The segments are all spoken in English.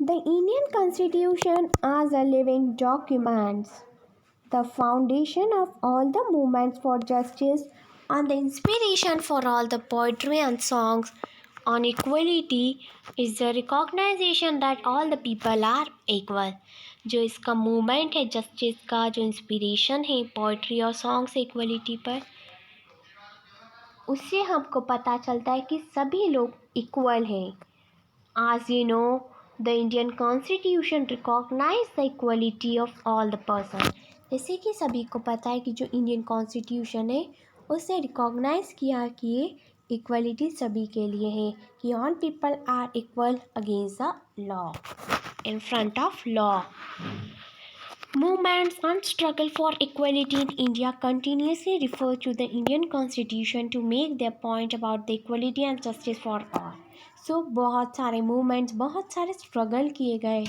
The Indian Constitution as a living document, the foundation of all the movements for justice and the inspiration for all the poetry and songs on equality is the recognition that all the people are equal. जो इसका movement है justice का, जो inspiration है poetry और songs equality पर, उससे हमको पता चलता है कि सभी लोग इक्वल हैं. As you know, the Indian Constitution recognize the equality of all the person. जैसे कि सभी को पता है कि जो इंडियन कॉन्स्टिट्यूशन है उसने रिकॉग्नाइज किया कि ये इक्वलिटी सभी के लिए है, कि all people are equal against the law, in front of law. Movements and struggle for equality in India continuously refer to the Indian Constitution to make their point about the equality and justice for all. So बहुत सारे movements, बहुत सारे struggle किए गए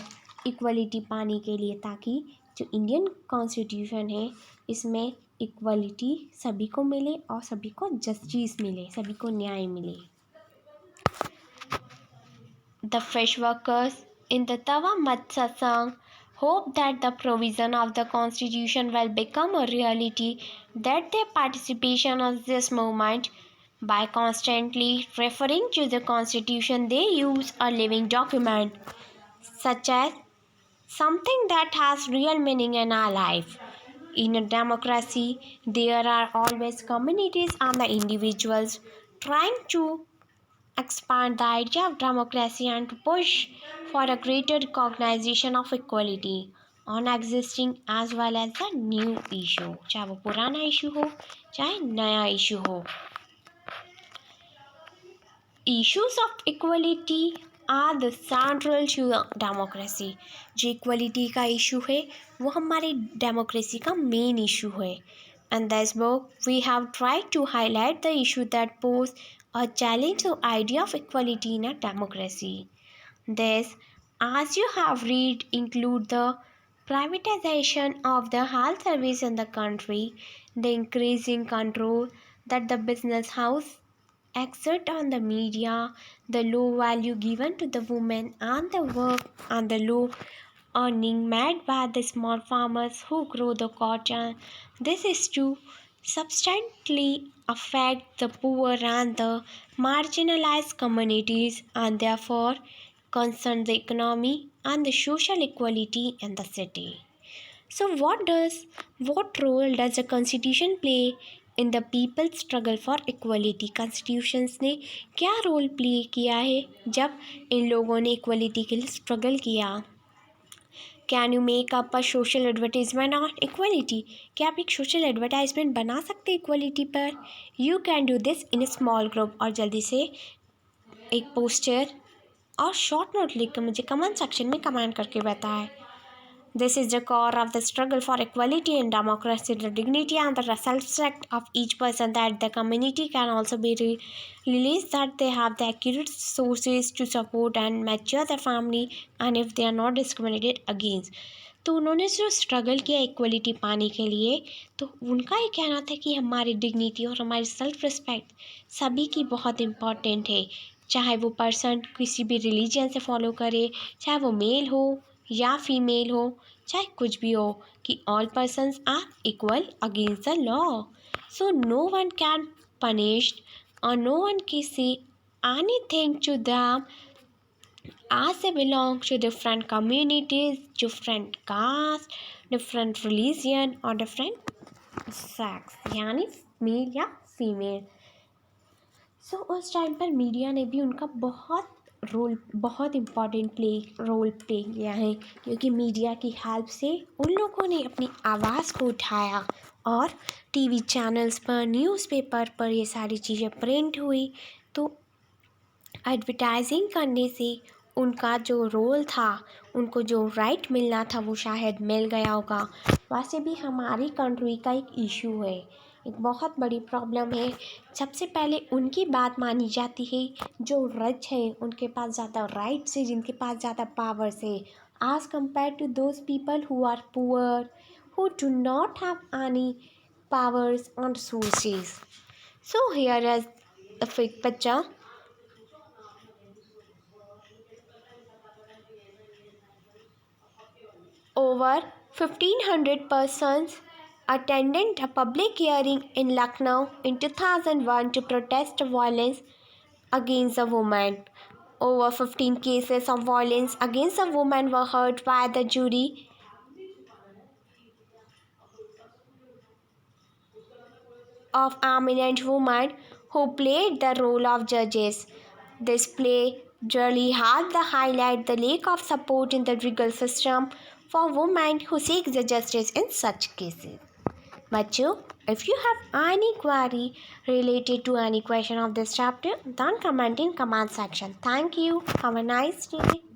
equality पाने के लिए, ताकि जो इंडियन कॉन्स्टिट्यूशन है इसमें इक्वलिटी सभी को मिले और सभी को जस्टिस मिले, सभी को न्याय मिले. The fresh workers in the Tawa Mat Satsang hope that the provision of the Constitution will become a reality, that their participation in this movement, by constantly referring to the Constitution, they use a living document, such as something that has real meaning in our life. In a democracy, there are always communities and the individuals trying to expand the idea of democracy and to push for a greater recognition of equality on existing as well as the new issue, चाहे वो पुराना issue हो चाहे नया issue हो. Issues of equality are the central to democracy. जो equality का issue है वो हमारे डेमोक्रेसी का मेन इशू है. In this book, we have tried to highlight the issue that pose a challenge to idea of equality in a democracy. This, as you have read, include the privatization of the health service in the country, the increasing control that the business house exert on the media, the low value given to the women and the work, and the low earning made by the small farmers who grow the cotton. This is to substantially affect the poor and the marginalized communities, and therefore concern the economy and the social equality in the city. So what role does the constitution play in the people's struggle for equality? Constitutions ने क्या role play किया है जब इन लोगों ने equality के लिए struggle किया? Can you make up a social advertisement on equality? क्या आप एक सोशल एडवर्टाइजमेंट बना सकते हैं इक्वलिटी पर? You can do this in A small group. और जल्दी से एक पोस्टर और शॉर्ट नोट लिख कर मुझे कमेंट सेक्शन में कमेंट करके बताएं. This is the core of the struggle for equality and democracy, the dignity and the self-respect of each person, that the community can also be released, that they have the accurate sources to support and mature their family, and if they are not discriminated against. तो उन्होंने जो struggle किया equality पाने के लिए, तो उनका ये कहना था कि हमारी डिग्निटी और हमारी सेल्फ रिस्पेक्ट सभी की बहुत इम्पॉर्टेंट है, चाहे वो पर्सन किसी भी रिलीजन से फॉलो करे, चाहे वो मेल हो या फीमेल हो, चाहे कुछ भी हो, कि all persons are equal against the law. So no one can punished और no one can say anything to them as they belong to different communities, different caste, different religion or different sex, यानी mail या female. सो उस time पर media ने भी उनका बहुत important role play किया है, क्योंकि मीडिया की हेल्प से उन लोगों ने अपनी आवाज़ को उठाया और टीवी चैनल्स पर, न्यूज़पेपर पर ये सारी चीज़ें प्रिंट हुई. तो एडवर्टाइजिंग करने से उनका जो रोल था, उनको जो राइट मिलना था वो शायद मिल गया होगा. वैसे भी हमारी कंट्री का एक इशू है, एक बहुत बड़ी प्रॉब्लम है. सबसे पहले उनकी बात मानी जाती है जो रिच है, उनके पास ज़्यादा राइट्स है, जिनके पास ज़्यादा पावर्स है, as compare to those people who are poor, who do not have any powers and sources. So here is the fake picture. Over 1,500 persons attended a public hearing in Lucknow in 2001 to protest violence against a woman. Over 15 cases of violence against a woman were heard by the jury of eminent women who played the role of judges. This play really had the highlight the lack of support in the legal system for women who seek the justice in such cases. Bachcho, if you have any query related to any question of this chapter, then comment in comment section. Thank you. Have a nice day.